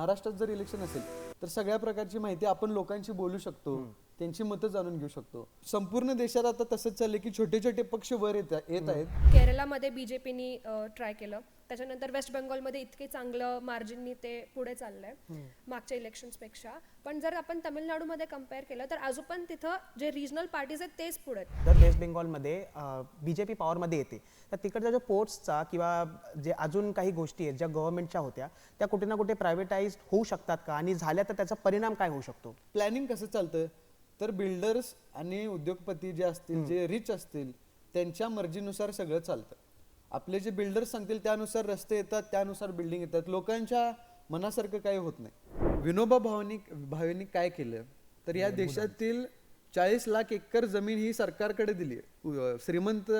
महाराष्ट्रात जर इलेक्शन असेल तर सगळ्या प्रकारची माहिती आपण लोकांशी बोलू शकतो, त्यांची मतं जाणून घेऊ शकतो. संपूर्ण देशात आता तसंच चाललंय की छोटे छोटे पक्ष वर येत आहेत. केरळमध्ये बीजेपीनी ट्राय केलं, त्याच्यानंतर वेस्ट बेंगॉलमध्ये इतके चांगलं मार्जिननी ते पुढे चाललंय मागच्या इलेक्शन्सपेक्षा. पण जर आपण तामिळनाडूमध्ये कम्पेअर केलं तर अजून पण तिथं जे रिजनल पार्टीज आहेत तेच पुढे आहेत. जर वेस्ट बेंगॉलमध्ये बीजेपी पॉवरमध्ये येते तर तिकडच्या जो पोर्ट्सचा किंवा जे अजून काही गोष्टी आहेत ज्या गव्हर्नमेंटच्या होत्या त्या कुठे ना कुठे प्रायव्हेटाईज होऊ शकतात का, आणि झाल्या तर त्याचा परिणाम काय होऊ शकतो? प्लॅनिंग कसं चालतं तर बिल्डर्स आणि उद्योगपती जे असतील, जे रिच असतील, त्यांच्या मर्जीनुसार सगळं चालतं. आपले जे बिल्डर्स सांगतील त्यानुसार रस्ते येतात, त्यानुसार बिल्डिंग येतात. लोकांच्या मनासारखं काही होत नाही. विनोबा भावेंनी काय केलं तर या देशातील 40 लाख एकर जमीन ही सरकारकडे दिली. श्रीमंत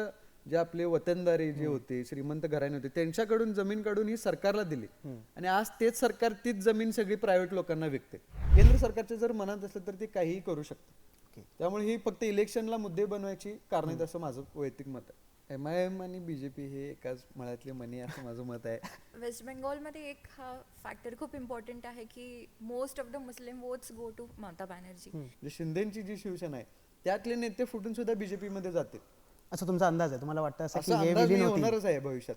जे आपले वतनदारी जे होते, श्रीमंत घराणे होते, त्यांच्याकडून जमीन काढून ही सरकारला दिली. आणि आज तेच सरकार तीच जमीन सगळी प्रायव्हेट लोकांना विकते. केंद्र सरकारच्या जर मनात असलं तर ते काहीही करू शकतं. त्यामुळे ही फक्त इलेक्शनला मुद्दे बनवायची कारण आहेत असं माझं वैयक्तिक मत आहे. MIM आणि बीजेपी हे एकाच मळ्यातले मणी असं माझं मत आहे. वेस्ट बेंगॉलमध्ये एक हा फॅक्टर खूप इम्पॉर्टंट आहे की most of the Muslim votes go to Mamata Banerjee. जे शिंदेची जी शिवसेना आहे त्यातले नेते फुटून सुद्धा बीजेपी मध्ये जाते असं तुमचा अंदाज आहे? तुम्हाला वाटतं असं की असा हे अंदाज विलीन मी होतील? होणारच आहे भविष्यात.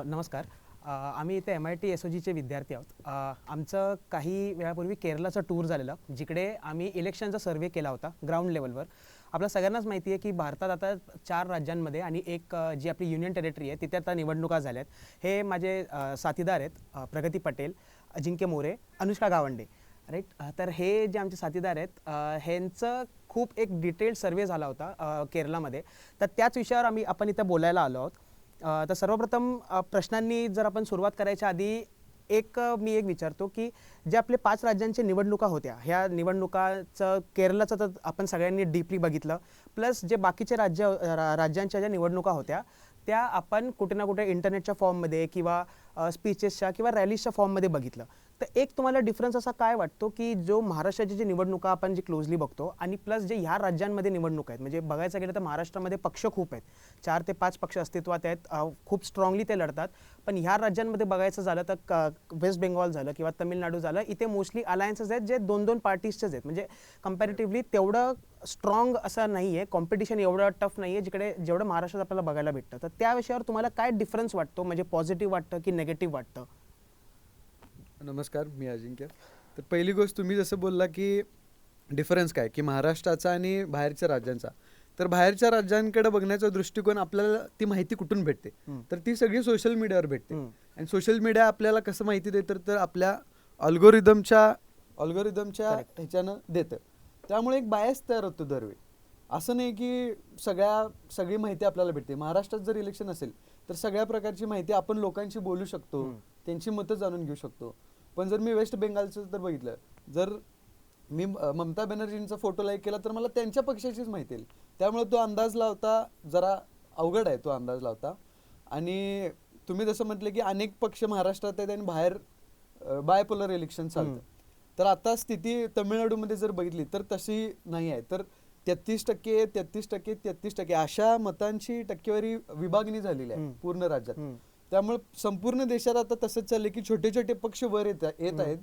नमस्कार. आम्ही इथे MIT SOGचे विद्यार्थी आहोत. आमचं काही वेळापूर्वी केरळचं टूर झालेलं, जिकडे आम्ही इलेक्शनचा सर्वे केला होता ग्राउंड लेवलवर. आपल्या सगळ्यांनाच माहिती आहे की भारतात आता 4 राज्यांमध्ये आणि एक जी आपली युनियन टेरिटरी आहे तिथे आता निवडणुका झाल्यात. हे माझे साथीदार आहेत, प्रगती पटेल, अजिंक्य मोरे, अनुष्का गावंडे, राईट. तर हे जे आमचे साथीदार आहेत ह्यांचं खूप एक डिटेल्ड सर्वे झाला होता केरळमध्ये. तर त्याच विषयावर आपण इथं बोलायला आलो आहोत. तर सर्वप्रथम प्रश्नांनी जर आपण सुरुवात करायच्या आधी मी एक विचारतो की जे आपले 5 राज्यांच्या निवडणुका होत्या, ह्या निवडणुकाचं केरळचं तर आपण सगळ्यांनी डीपली बघितलं, प्लस जे बाकीचे राज्यांच्या ज्या निवडणुका होत्या त्या आपण कुठे ना कुठे इंटरनेटच्या फॉर्ममध्ये किंवा स्पीचेसच्या किंवा रॅलीजच्या फॉर्ममध्ये बघितलं. तर एक तुम्हाला डिफरन्स असा काय वाटतो की जो महाराष्ट्राची जी निवडणुका आपण जी क्लोजली बघतो आणि प्लस जे ह्या राज्यांमध्ये निवडणूक आहेत, म्हणजे बघायचं गेलं तर महाराष्ट्रामध्ये पक्ष खूप आहेत, 4 ते 5 पक्ष अस्तित्वात आहेत, खूप स्ट्रॉंगली ते लढतात. पण ह्या राज्यांमध्ये बघायचं झालं तर वेस्ट बेंगॉल झालं किंवा तमिळनाडू झालं, इथे मोस्टली अलायन्सेस आहेत जे 2-2 पार्टीजचेच आहेत. म्हणजे कम्पॅरेटिव्हली तेवढं स्ट्रॉंग असं नाही आहे, कॉम्पिटिशन एवढं टफ नाही आहे जिकडे जेवढं महाराष्ट्रात आपल्याला बघायला भेटतं. तर त्या विषयावर तुम्हाला काय डिफरन्स वाटतो, म्हणजे पॉझिटिव्ह वाटतं की नेगेटिव्ह वाटतं? नमस्कार, मी अजिंक्य. तर पहिली गोष्ट तुम्ही जसं बोलला की डिफरन्स काय की महाराष्ट्राचा आणि बाहेरच्या राज्यांचा. तर बाहेरच्या राज्यांकडे बघण्याचा दृष्टिकोन आपल्याला ती माहिती कुठून भेटते तर ती सगळी सोशल मीडियावर भेटते. आणि सोशल मीडिया आपल्याला कसं माहिती देतं तर आपल्या अल्गोरिदमच्या ह्याच्यानं देतं. त्यामुळे एक बायस तयार होतो दरवेळी. असं नाही की सगळी माहिती आपल्याला भेटते. महाराष्ट्रात जर इलेक्शन असेल तर सगळ्या प्रकारची माहिती आपण लोकांशी बोलू शकतो, त्यांची मतं जाणून घेऊ शकतो. पण जर मी वेस्ट बेंगालचं तर बघितलं, जर मी ममता बॅनर्जींचा फोटो लाईक केला तर मला त्यांच्या पक्षाचीच माहिती येईल. त्यामुळे तो अंदाज लावता जरा अवघड आहे, तो अंदाज लावता. आणि तुम्ही जसं म्हटलं की अनेक पक्ष महाराष्ट्रात आहेत आणि बाहेर बायपोलर इलेक्शन चालतं. तर आता स्थिती तामिळनाडूमध्ये जर बघितली तर तशी नाही आहे. तर 33% अशा मतांची टक्केवारी विभागणी झालेली आहे पूर्ण राज्यात. त्यामुळे संपूर्ण देशात आता तसंच चाललंय की छोटे छोटे पक्ष वर येत आहेत,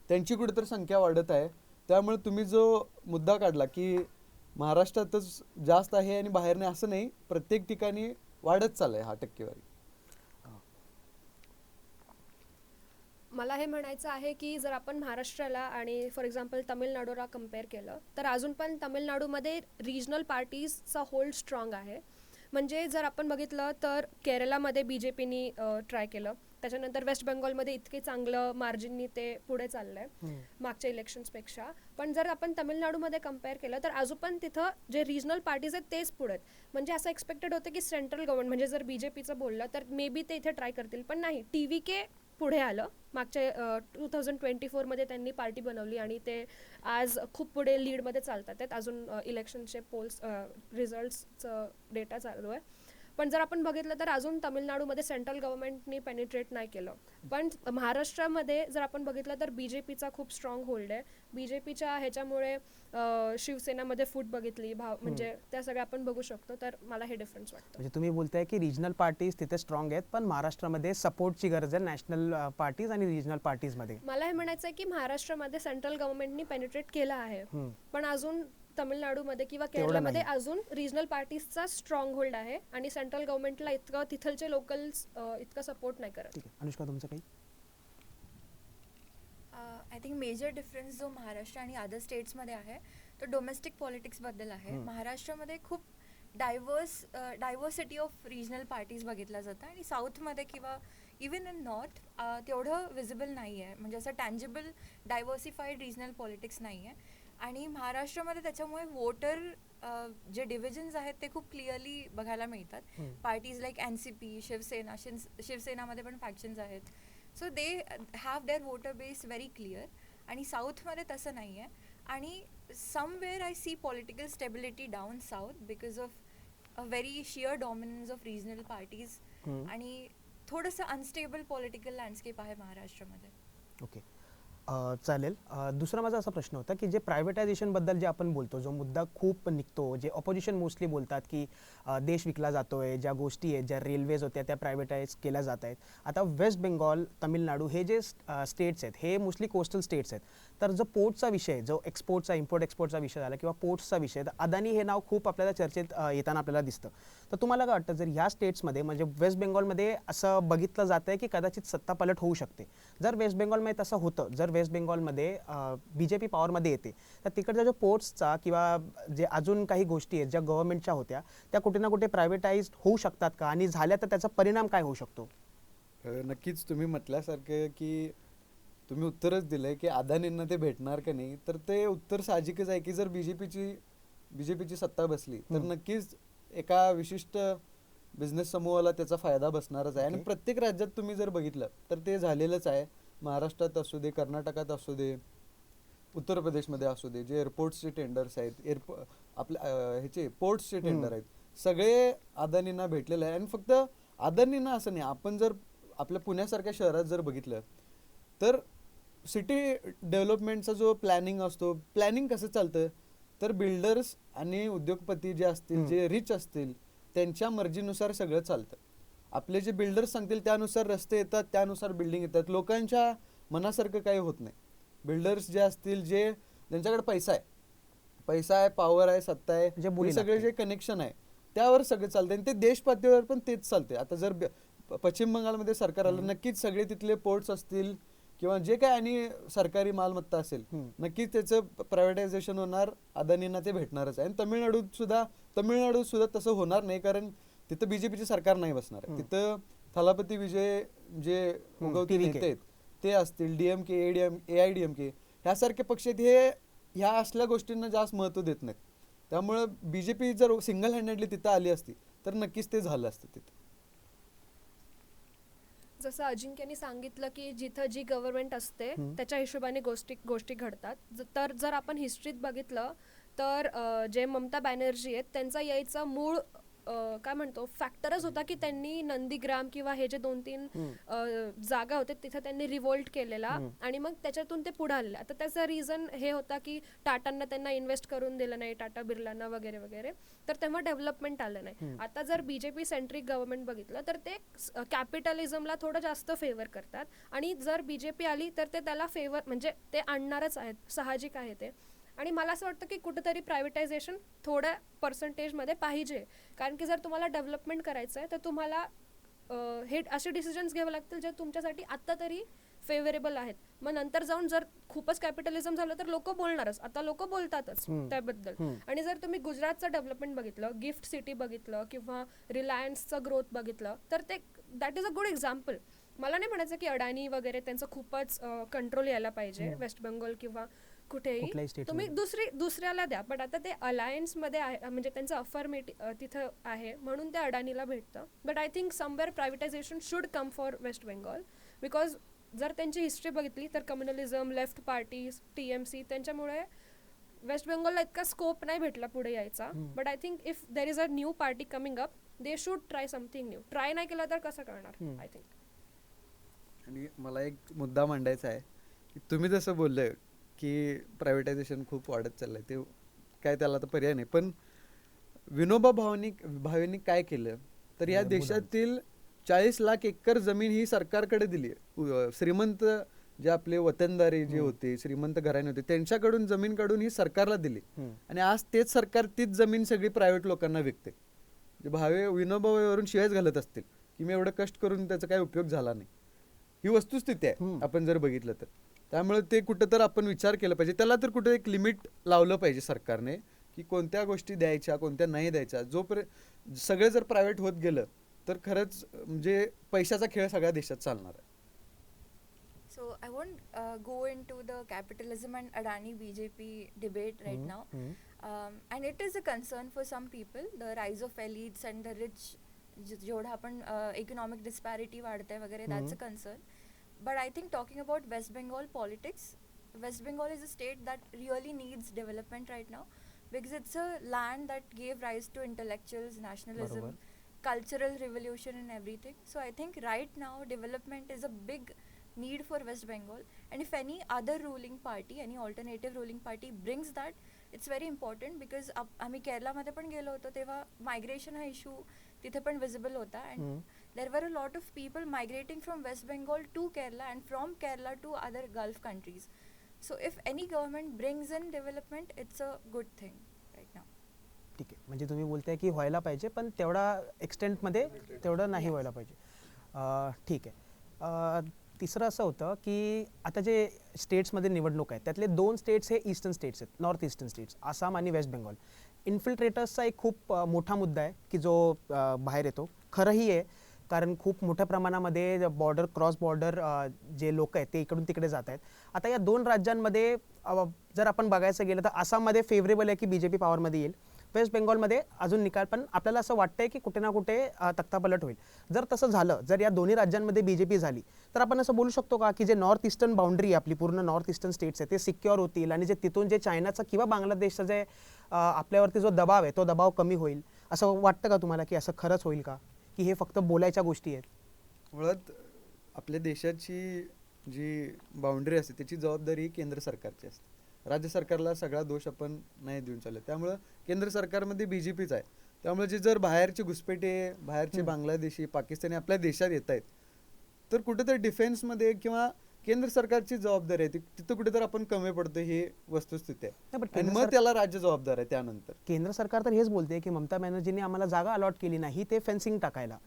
त्यांची कुठेतरी संख्या वाढत आहे. त्यामुळे तुम्ही जो मुद्दा काढला की महाराष्ट्रातच जास्त आहे आणि बाहेर नाही, असं नाही, प्रत्येक ठिकाणी वाढत चाललाय हा टक्केवारी. मला हे म्हणायचं आहे की जर आपण महाराष्ट्राला आणि फॉर एक्झाम्पल तमिळनाडूला कम्पेअर केलं तर अजून पण तमिळनाडूमध्ये रिजनल पार्टीजचा होल्ड स्ट्रॉंग आहे. म्हणजे जर आपण बघितलं तर केरळमध्ये बीजेपीनी ट्राय केलं, त्याच्यानंतर वेस्ट बेंगॉलमध्ये इतके चांगलं मार्जिननी ते पुढे चाललंय मागच्या इलेक्शन्सपेक्षा. पण जर आपण तमिळनाडूमध्ये कम्पेअर केलं तर अजून पण तिथं जे रिजनल पार्टीज आहेत तेच पुढे आहेत. म्हणजे असं एक्सपेक्टेड होतं की सेंट्रल गव्हर्नमेंट, म्हणजे जर बीजेपीचं बोललं तर मे बी ते इथे ट्राय करतील, पण नाही, TVK पुढे आलं. मागच्या 2024मध्ये त्यांनी पार्टी बनवली आणि ते आज खूप पुढे लीडमध्ये चालतात आहेत. अजून इलेक्शनचे पोल्स रिझल्ट्सचं डेटा चालू आहे. पण जर आपण बघितलं तर अजून तामिळनाडूमध्ये सेंट्रल गव्हर्नमेंटनी पेनिट्रेट नाही केलं. पण महाराष्ट्रामध्ये जर आपण बघितलं तर बीजेपीचा खूप स्ट्रॉंग होल्ड आहे. बीजेपीच्या ह्याच्यामुळे शिवसेनामध्ये फूट बघितली म्हणजे त्या सगळ्या आपण बघू शकतो. तर मला हे डिफरन्स वाटतं. म्हणजे तुम्ही बोलताय की रिजनल पार्टीज तिथे स्ट्रॉंग आहेत, पण महाराष्ट्रामध्ये सपोर्टची गरज आहे नॅशनल पार्टीज आणि रिजनल पार्टीजमध्ये. मला हे म्हणायचं आहे की महाराष्ट्रामध्ये सेंट्रल गव्हर्नमेंटनी पेनिट्रेट केलं आहे, पण अजून तामिळनाडूमध्ये किंवा केरळमध्ये अजून रिजनल पार्टीजचा स्ट्रॉंग होल्ड आहे आणि सेंट्रल गव्हर्नमेंटला इतकं तिथलचे लोकल्स इतका सपोर्ट नाही करत. ठीक आहे, अनुष्का तुमचं काही? आय थिंक मेजर डिफरन्स जो महाराष्ट्र आणि अदर स्टेट्समध्ये आहे तो डोमेस्टिक पॉलिटिक्सबद्दल आहे. महाराष्ट्रामध्ये खूप डायव्हर्सिटी ऑफ रिजनल पार्टीज बघितल्या जातं आणि साऊथमध्ये किंवा इवन इन नॉर्थ तेवढं विजिबल नाही आहे, म्हणजे असं टँजिबल डायव्हर्सिफाईड रिजनल पॉलिटिक्स नाही आहे. आणि महाराष्ट्रामध्ये त्याच्यामुळे वोटर जे डिव्हिजन्स आहेत ते खूप क्लिअरली बघायला मिळतात. पार्टीज लाईक NCP, शिवसेनामध्ये पण फॅक्शन्स आहेत. So they have their voter base very clear. आणि साऊथमध्ये तसं नाही आहे. आणि somewhere I see political stability down south because of a very sheer dominance of regional parties आणि थोडंसं अनस्टेबल पॉलिटिकल लँडस्केप आहे महाराष्ट्रामध्ये. ओके, चालेल. दुसरा माझा असा प्रश्न होता की जे प्रायव्हेटायझेशनबद्दल जे आपण बोलतो, जो मुद्दा खूप निघतो, जे ऑपोजिशन मोस्टली बोलतात की देश विकला जातोय, ज्या गोष्टी आहेत, ज्या रेल्वेज होत्या त्या प्रायव्हेटाईज केल्या जात आहेत. आता वेस्ट बेंगॉल, तामिळनाडू हे जे स्टेट्स आहेत हे मोस्टली कोस्टल स्टेट्स आहेत. तर जो पोर्टचा विषय, जो एक्सपोर्टचा, इम्पोर्ट एक्सपोर्टचा विषय झाला किंवा पोर्ट्सचा विषय, तर अदानी हे नाव खूप आपल्याला चर्चेत येताना आपल्याला दिसतं. तर तुम्हाला काय वाटतं, जर ह्या स्टेट्समध्ये म्हणजे वेस्ट बेंगॉलमध्ये असं बघितलं जातं आहे की कदाचित सत्ता पलट होऊ शकते, जर वेस्ट बेंगॉलमध्ये तसं होतं, जर वेस्ट बेंगॉलमध्ये BJP पॉवरमध्ये येते, तर तिकडच्या जो पोर्ट्सचा किंवा जे अजून काही गोष्टी आहेत ज्या गव्हर्नमेंटच्या होत्या त्या कुठे ना कुठे प्रायव्हेटाईज होऊ शकतात का, आणि झाल्या तर त्याचा परिणाम काय होऊ शकतो? नक्कीच तुम्ही म्हटल्यासारखं की तुम्ही उत्तरच दिलंय की अदानींना ते भेटणार का नाही, तर ते उत्तर साहजिकच आहे की जर बीजेपीची सत्ता बसली तर नक्कीच एका विशिष्ट बिझनेस समूहाला त्याचा फायदा बसणारच आहे. आणि प्रत्येक राज्यात तुम्ही जर बघितलं तर ते झालेलंच आहे. महाराष्ट्रात असू दे, कर्नाटकात असू दे, उत्तर प्रदेशमध्ये असू दे, जे एअरपोर्ट्सचे टेंडर्स आहेत, आपल्या ह्याचे पोर्ट्सचे टेंडर आहेत, सगळे अदानींना भेटलेलं आहे. आणि फक्त अदानींना असं नाही, आपण जर आपल्या पुण्यासारख्या शहरात जर बघितलं तर सिटी डेव्हलपमेंटचा जो प्लॅनिंग असतो, प्लॅनिंग कसं चालतं, तर बिल्डर्स आणि उद्योगपती जे असतील, जे रिच असतील, त्यांच्या मर्जीनुसार सगळं चालतं. आपले जे बिल्डर्स सांगतील त्यानुसार रस्ते येतात, त्यानुसार बिल्डिंग येतात. लोकांच्या मनासारखं काही होत नाही. बिल्डर्स जे असतील, ज्यांच्याकडे पैसा आहे, पॉवर आहे, सत्ता आहे, हे सगळे जे कनेक्शन आहे त्यावर सगळं चालतं. आणि ते देश पातळीवर पण तेच चालते. आता जर पश्चिम बंगालमध्ये सरकार आलं, नक्कीच सगळे तिथले पोर्ट्स असतील किंवा जे काय आणि सरकारी मालमत्ता असेल, नक्कीच त्याचं प्रायव्हेटायझेशन होणार, अदानींना ते भेटणारच आहे. आणि तमिळनाडूत सुद्धा तसं होणार नाही, कारण तिथं बीजेपीचे सरकार नाही बसणार. तिथं थलापती विजय जे उगवते नेते आहेत ते असतील, DMK, AIDMK ह्यासारखे पक्ष आहेत, हे ह्या असल्या गोष्टींना जास्त महत्त्व देत नाहीत. त्यामुळे बीजेपी जर सिंगल हँडेडली तिथं आली असती तर नक्कीच ते झालं असतं तिथं. जसं अजिंक्यनी सांगितलं की जिथं जी गव्हर्नमेंट असते त्याच्या हिशोबाने गोष्टी घडतात. तर जर आपण हिस्ट्रीत बघितलं तर जे ममता बॅनर्जी आहेत त्यांचा यायचा मूळ काय म्हणतो फॅक्टरच होता की त्यांनी नंदीग्राम किंवा हे जे 2-3 जागा होते तिथे त्यांनी रिव्होल्ट केलेला आणि मग त्याच्यातून ते पुढे आलेले. आता त्याचा रिझन हे होता की टाटांना त्यांना इन्व्हेस्ट करून दिलं नाही, टाटा बिर्लांना वगैरे वगैरे, तर तेव्हा डेव्हलपमेंट आलं नाही. आता जर बीजेपी सेंट्रिक गव्हर्नमेंट बघितलं तर ते कॅपिटलिझमला थोडं जास्त फेवर करतात आणि जर बीजेपी आली तर ते त्याला फेवर म्हणजे ते आणणारच आहेत, साहजिक आहे ते. आणि मला असं वाटतं की कुठेतरी प्रायव्हेटायझेशन थोड्या पर्सेंटेजमध्ये पाहिजे, कारण की जर तुम्हाला डेव्हलपमेंट करायचं आहे तर तुम्हाला हे असे डिसिजन्स घ्यावे लागतील जे तुमच्यासाठी आत्ता तरी फेवरेबल आहेत. मग नंतर जाऊन जर खूपच कॅपिटलिझम झालं तर लोक बोलणारच, आता लोक बोलतातच त्याबद्दल. आणि जर तुम्ही गुजरातचं डेव्हलपमेंट बघितलं, गिफ्ट सिटी बघितलं किंवा रिलायन्सचं ग्रोथ बघितलं तर ते that is a good example. मला नाही म्हणायचं की अडाणी वगैरे त्यांचं खूपच कंट्रोल यायला पाहिजे वेस्ट बेंगॉल किंवा कुठेही, तुम्ही दुसऱ्याला द्या, पण आता ते अलायन्स मध्ये आहे म्हणजे त्यांचं अफर्मेटिव्ह तिथं आहे म्हणून ते अडाणीला भेटतं. But I think somewhere privatization should come for West Bengal, because जर त्यांची हिस्ट्री बघितली तर कम्युनलिझम, लेफ्ट पार्टीज, TMC त्यांच्यामुळे वेस्ट बेंगॉलला इतका स्कोप नाही भेटला पुढे यायचा. But I think if there is a new party coming up they should try something new. Try नाही केलं तर कसं करणार आय थिंक. आणि मला एक मुद्दा मांडायचा आहे की तुम्ही जसं बोललं की प्रायव्हेटायझेशन खूप वाढत चाललंय, ते काय त्याला तर पर्याय नाही, पण विनोबा भावेंनी काय केलं तर या देशातील 40 लाख एकर जमीन ही सरकारकडे दिली. श्रीमंत जे आपले वतनदारी जे होते, श्रीमंत घराणे होते, त्यांच्याकडून जमीन काढून ही सरकारला दिली. आणि आज तेच सरकार तीच जमीन सगळी प्रायव्हेट लोकांना विकते. जे भावे विनोबावरून शिवायच घालत असतील की मी एवढं कष्ट करून त्याचा काही उपयोग झाला नाही, ही वस्तुस्थिती आहे आपण जर बघितलं तर. त्यामुळे ते कुठं तर आपण विचार केला पाहिजे, त्याला तर कुठं एक लिमिट लावलं पाहिजे सरकारने की कोणत्या गोष्टी द्यायच्या कोणत्या नाही द्यायच्या. जोपर्यंत सगळे जर प्रायव्हेट होत गेलं तर खरंच म्हणजे पैशाचा खेळ सगळ्या देशात चालणार आहे. So I won't go into the capitalism and Adani BJP debate right now. And it is a concern for some people, the rise of elites and the rich. जेवढा आपण economic disparity वाढते वगैरे, that's a concern. But I think talking about West Bengal politics, West Bengal is a state that really needs development right now because it's a land that gave rise to intellectuals, nationalism, cultural revolution and everything. So I think right now development is a big need for West Bengal, and if any other ruling party, any alternative ruling party brings that, it's very important because आम्ही केरलामध्ये पण गेलो होतो तेव्हा migration हा issue तिथे पण visible होता, and there were a lot of people migrating from West Bengal to Kerala and from Kerala to other Gulf countries. So if any government brings in development, it's a good thing right now. ठीक आहे, म्हणजे तुम्ही बोलताय की व्हायला पाहिजे पण तेवढा एक्सटेंटमध्ये तेवढं नाही व्हायला पाहिजे. ठीक आहे. तिसरं असं होतं की आता जे स्टेट्समध्ये निवडणूक आहेत त्यातले 2 स्टेट्स हे ईस्टर्न स्टेट्स आहेत, नॉर्थ ईस्टर्न स्टेट्स, आसाम आणि वेस्ट बेंगॉल. इन्फिल्ट्रेटर्सचा एक खूप मोठा मुद्दा आहे की जो बाहेर येतो. खरंही आहे, कारण खूप मोठ्या प्रमाणामध्ये क्रॉस बॉर्डर जे लोक आहेत ते इकडून तिकडे जात आहेत. आता या 2 राज्यांमध्ये जर आपण बघायचं गेलं तर आसाममध्ये फेवरेबल आहे की BJP पॉवरमध्ये येईल, वेस्ट बेंगॉलमध्ये अजून निकाल, पण आपल्याला असं वाटतंय की कुठे ना कुठे तख्तापलट होईल. जर तसं झालं, जर या दोन्ही राज्यांमध्ये BJP झाली तर आपण असं बोलू शकतो का की जे नॉर्थ ईस्टर्न बाउंड्री आहे आपली, पूर्ण नॉर्थ ईस्टर्न स्टेट्स आहे ते सिक्युअर होतील आणि जे तिथून जे चायनाचा किंवा बांगलादेशचा जे आपल्यावरती जो दबाव आहे तो दबाव कमी होईल, असं वाटतं का तुम्हाला की असं खरंच होईल का, की हे फक्त बोलायच्या गोष्टी आहेत? मुळात आपल्या देशाची जी बाउंड्री असते त्याची जबाबदारी केंद्र सरकारची असते. राज्य सरकारला सगळा दोष आपण नाही देऊन चालत. त्यामुळं केंद्र सरकारमध्ये BJPच आहे. त्यामुळे जे जर बाहेरचे घुसपेटे, बाहेरचे बांगलादेशी, पाकिस्तानी आपल्या देशात येत आहेत तर कुठेतरी डिफेन्समध्ये किंवा केंद्र सरकारची जबाबदारी आहे तिथं कुठेतरी आपण कमी पडतो, ही वस्तुस्थिती आहे. आणि मग त्याला राज्य जबाबदार आहे. त्यानंतर केंद्र सरकार तर हेच बोलते की ममता बॅनर्जींनी आम्हाला जागा अलॉट केली नाही ते फेन्सिंग टाकायला.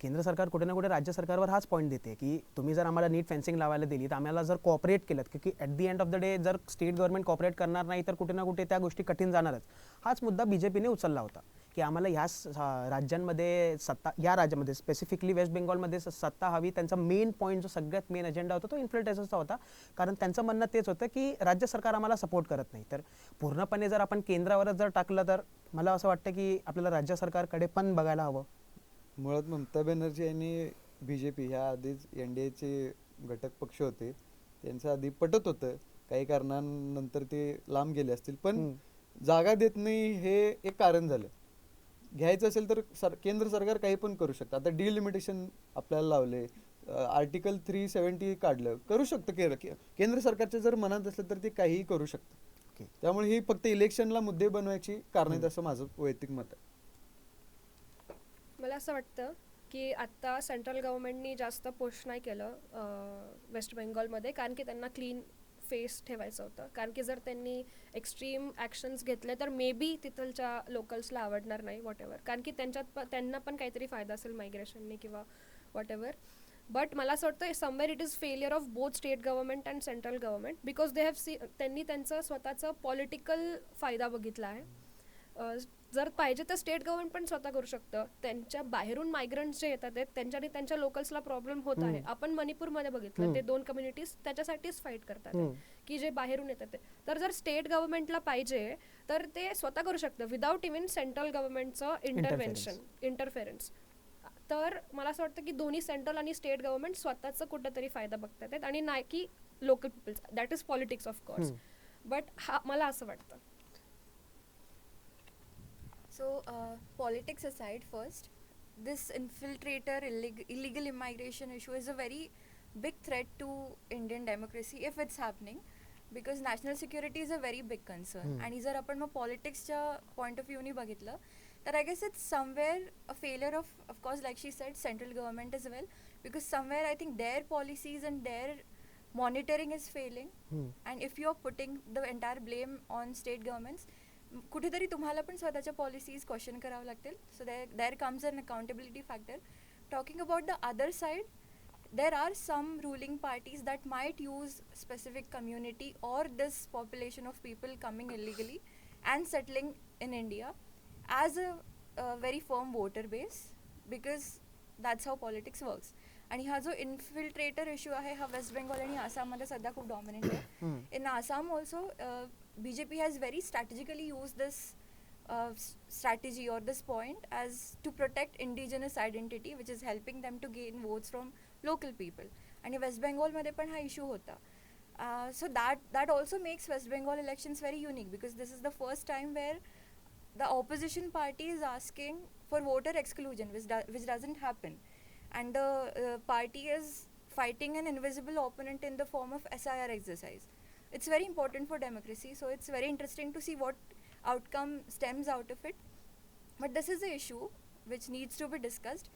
केंद्र सरकार कुठे ना कुठे राज्य सरकारवर हाच पॉईंट देते की तुम्ही जर आम्हाला नीट फेन्सिंग लावायला दिली तर आम्हाला जर कॉपरेट केलं, की at the end of the day जर स्टेट गव्हर्नमेंट कॉपरेट करणार नाही तर कुठे ना कुठे त्या गोष्टी कठीण जाणारच. हाच मुद्दा BJPने उचलला होता की आम्हाला ह्या राज्यांमध्ये सत्ता, या राज्यामध्ये स्पेसिफिकली वेस्ट बेंगॉलमध्ये सत्ता हवी. त्यांचा मेन पॉईंट जो सगळ्यात मेन अजेंडा होता तो इन्फ्लुएन्सरचा होता, कारण त्यांचं म्हणणं तेच होतं की राज्य सरकार आम्हाला सपोर्ट करत नाही. तर पूर्णपणे जर आपण केंद्रावरच जर टाकलं तर मला असं वाटतं की आपल्याला राज्य सरकारकडे पण बघायला हवं. मुळात ममता बॅनर्जी आणि BJP ह्या आधीच NDAचे घटक पक्ष होते, त्यांचं आधी पटत होतं, काही कारणानंतर ते लांब गेले असतील, पण जागा देत नाही हे एक कारण झालं. घ्यायचं असेल तर केंद्र सरकार काही पण करू शकतं. आता डिलिमिटेशन आपल्याला लावले, आर्टिकल 370 काढलं, करू शकतं. केंद्र सरकारच्या जर मनात असलं तर ते काहीही करू शकतं. त्यामुळे ही फक्त इलेक्शनला मुद्दे बनवायची कारण आहेत असं माझं वैयक्तिक मत आहे. मला असं वाटतं की आत्ता सेंट्रल गव्हर्नमेंटनी जास्त पुश नाही केलं वेस्ट बेंगॉलमध्ये, कारण की त्यांना क्लीन फेस ठेवायचं होतं. कारण की जर त्यांनी एक्स्ट्रीम ॲक्शन्स घेतले तर मे बी तिथलच्या लोकल्सला आवडणार नाही, वॉटेवर, कारण की त्यांना पण काहीतरी फायदा असेल मायग्रेशनने किंवा वॉटेवर. बट मला असं वाटतं somewhere it is failure of both state government and central government, because they have त्यांनी त्यांचं स्वतःचं पॉलिटिकल फायदा बघितला आहे. जर पाहिजे तर स्टेट गव्हर्नमेंट पण स्वतः करू शकतं. त्यांच्या बाहेरून मायग्रंट्स जे येतात आहेत त्यांच्याने त्यांच्या लोकल्सला प्रॉब्लेम होत आहे. आपण मणिपूरमध्ये बघितलं, ते 2 कम्युनिटीज त्याच्यासाठीच फाईट करतात की जे बाहेरून येतात ते. तर जर स्टेट गव्हर्नमेंटला पाहिजे तर ते स्वतः करू शकतं विदाऊट इव्हन सेंट्रल गव्हर्नमेंटचं इंटरफेरन्स. तर मला असं वाटतं की दोन्ही सेंट्रल आणि स्टेट गव्हर्नमेंट स्वतःचं कुठेतरी फायदा बघतात आहेत आणि नाही की local peoples. That is politics of course, but मला असं वाटतं. So politics aside first, this infiltrator illegal immigration issue is a very big threat to Indian democracy if it's happening, because national security is a very big concern. आणि जर आपण मग पॉलिटिक्सच्या point of व्ह्यूनी बघितलं तर I guess it's somewhere a failure of course like she said central government is well, because somewhere I think their policies and their monitoring is failing, and if you're putting the entire blame on state governments, कुठेतरी तुम्हाला पण स्वतःच्या policies question करावं लागतील. So there comes an accountability factor. Talking about the other side, there are some ruling parties that might use specific community or this population of people coming illegally and settling in India as a very firm voter base, because that's how politics works. आणि हा जो infiltrator issue आहे हा waste Bengal आणि आसाममध्ये सध्या खूप dominant आहे. In Assam also BJP has very strategically used this strategy or this point as to protect indigenous identity, which is helping them to gain votes from local people. आणि waste बेंगॉलमध्ये पण हा issue होता. So that also makes West Bengal elections very unique, because this is the first time where the opposition party is asking for voter exclusion, which doesn't happen. And the party is fighting an invisible opponent in the form of SIR exercise. It's very important for democracy, so it's very interesting to see what outcome stems out of it. But this is the issue which needs to be discussed,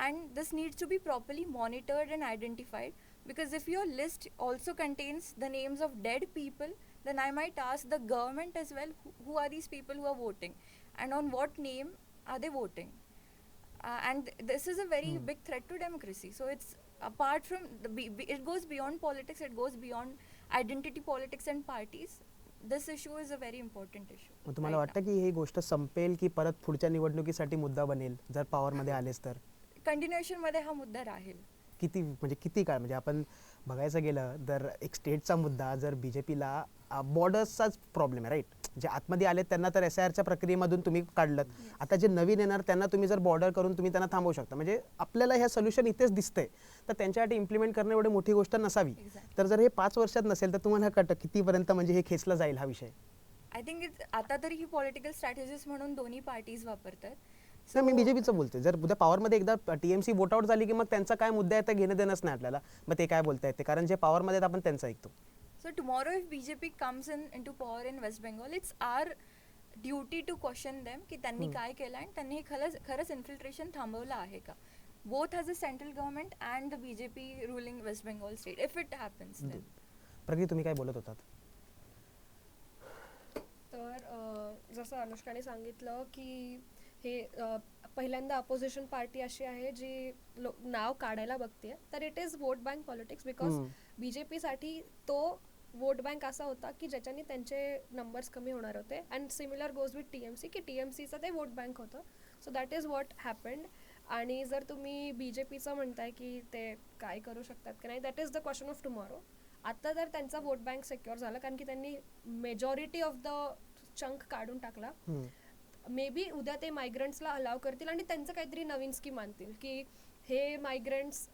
and this needs to be properly monitored and identified, because if your list also contains the names of dead people, then I might ask the government as well, who are these people who are voting, and on what name are they voting? And this is a very big threat to democracy. So it's apart from it goes beyond politics, it goes beyond identity politics and parties. This issue is a very important issue. मग तुम्हाला वाटतं की ही गोष्ट संपेल की परत पुढच्या निवडणुकीसाठी मुद्दा बनेल जर पॉवरमध्ये आलेच तर? कंटिन्युएशन मध्ये हा मुद्दा राहील. किती काळ, म्हणजे आपण बघायचं गेलं तर एक स्टेटचा मुद्दा जर बीजेपीला बॉर्डर्सचाच प्रॉब्लेम आहे, राईट? जे आतमध्ये आले त्यांना तर SIRच्या प्रक्रियेमधून तुम्ही काढलं, आता जे नवीन येणार त्यांना तुम्ही जर बॉर्डर करून तुम्ही त्यांना थांबवू शकता, म्हणजे आपल्याला ह्या सोल्युशन इथेच दिसतंय, तर त्यांच्यासाठी इम्प्लिमेंट करणं एवढी मोठी गोष्ट नसावी. तर जर हे 5 वर्षात नसेल तर तुम्हाला कळतं कितीपर्यंत म्हणजे हे खेचलं जाईल हा विषय? आय थिंक आता तरी ही पॉलिटिकल स्ट्रॅटेजीज म्हणून दोन्ही पार्टीज वापरतात. नाही, मी बीजेपीचं बोलतोय. जर उद्या पॉवरमध्ये एकदा TMC वोट आउट झाली की मग त्यांचा काय मुद्दा आहे तर घेणं देणंच नाही आपल्याला, मग ते काय बोलतायत ते, कारण जे पॉवरमध्ये आहेत आपण त्यांचं ऐकतो. So tomorrow if BJP comes into power in West Bengal, it's our duty to question them की त्यांनी काय केलं आणि त्यांनी हे खरंच इन्फिल्ट्रेशन थांबवलं आहे का, both as a central government and the BJP ruling West Bengal state, if it happens then. प्रगती, तुम्ही काय बोलत होतात? तर जसं अनुष्काने सांगितलं की हे पहिल्यांदा अपोजिशन पार्टी अशी आहे जी नाव काढायला बघते, तर it is vote bank politics, because BJPसाठी तो वोट बँक असा होता की ज्याच्याने त्यांचे नंबर्स कमी होणार होते. And similar goes with TMC की TMCचं ते वोट बँक होतं. So that is what happened. आणि जर तुम्ही BJPचं म्हणताय की ते काय करू शकतात की नाही, that is the question of tomorrow. आता जर त्यांचा वोट बँक सिक्युअर झाला, कारण की त्यांनी मेजॉरिटी ऑफ द चंक काढून टाकला, मे बी उद्या ते मायग्रंट्सला अलाव करतील आणि त्यांचं काहीतरी नवीन स्कीम आणतील की हे मायग्रंट्स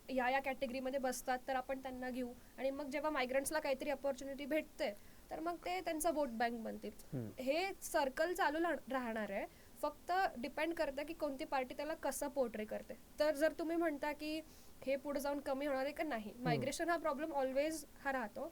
या कॅटेगरीमध्ये बसतात तर आपण त्यांना घेऊ, आणि मग जेव्हा मायग्रंट्सला काहीतरी अपॉर्च्युनिटी भेटते तर मग ते त्यांचा वोट बँक बनतील. हे सर्कल चालू राहणार आहे. फक्त डिपेंड करतं की कोणती पार्टी त्याला कसं पोर्ट्रे करते. तर जर तुम्ही म्हणता की हे पुढे जाऊन कमी होणार आहे का नाही, मायग्रेशन हा प्रॉब्लेम ऑलवेज हा राहतो.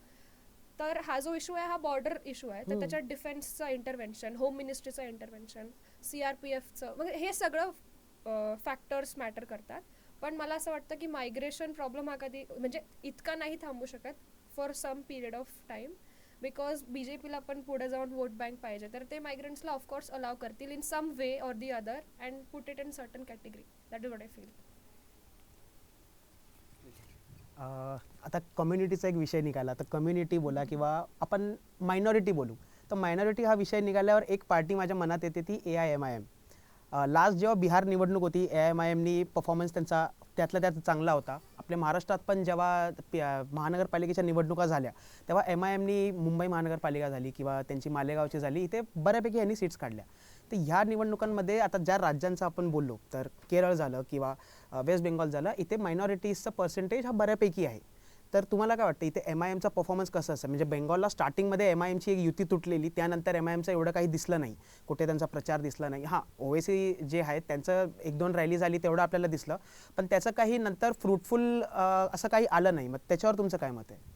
तर हा जो इश्यू आहे हा बॉर्डर इश्यू आहे, तर त्याच्यात डिफेन्सचं इंटरव्हेन्शन, होम मिनिस्ट्रीचं इंटरव्हेन्शन, CRPFचं, मग हे सगळं फॅक्टर्स मॅटर करतात. पण मला असं वाटतं की मायग्रेशन प्रॉब्लेम हा कधी म्हणजे इतका नाही थांबू शकत for some period of time, because BJPला पण पुढे जाऊन वोट बँक पाहिजे, तर ते मायग्रंट्सला ऑफकोर्स अलाव करतील in some way or the other and put it in certain category. That is what I feel. आता कम्युनिटीचा एक विषय निघाला, तर कम्युनिटी बोला किंवा आपण मायनॉरिटी बोलू, तर मायनॉरिटी हा विषय निघाल्यावर एक पार्टी माझ्या मनात येते ती AIMIM. लास्ट जेव्हा बिहार निवडणूक होती, AIMIMनी परफॉर्मन्स त्यांचा त्यातल्या त्यात चांगला होता. आपल्या महाराष्ट्रात पण जेव्हा महानगरपालिकेच्या निवडणुका झाल्या तेव्हा MIMनी मुंबई महानगरपालिका झाली किंवा त्यांची मालेगावची झाली, इथे बऱ्यापैकी यांनी सीट्स काढल्या. तर ह्या निवडणुकांमध्ये आता ज्या राज्यांचं आपण बोललो, तर केरळ झालं किंवा वेस्ट बेंगॉल झालं, इथे मायनॉरिटीजचं पर्सेंटेज हा बऱ्यापैकी आहे. तर तुम्हाला काय वाटतं इथे MIMचा परफॉर्मन्स कसं असेल? म्हणजे बेंगॉलला स्टार्टिंगमध्ये MIMची एक युती तुटलेली, त्यानंतर MIMचं एवढं काही दिसलं नाही, कुठे त्यांचा प्रचार दिसला नाही. हां, ओवेसी जे आहेत त्यांचं 1-2 रॅली झाली तेवढं आपल्याला दिसलं, पण त्याचं काही नंतर फ्रुटफुल असं काही आलं नाही. मग त्याच्यावर तुमचं काय मत आहे?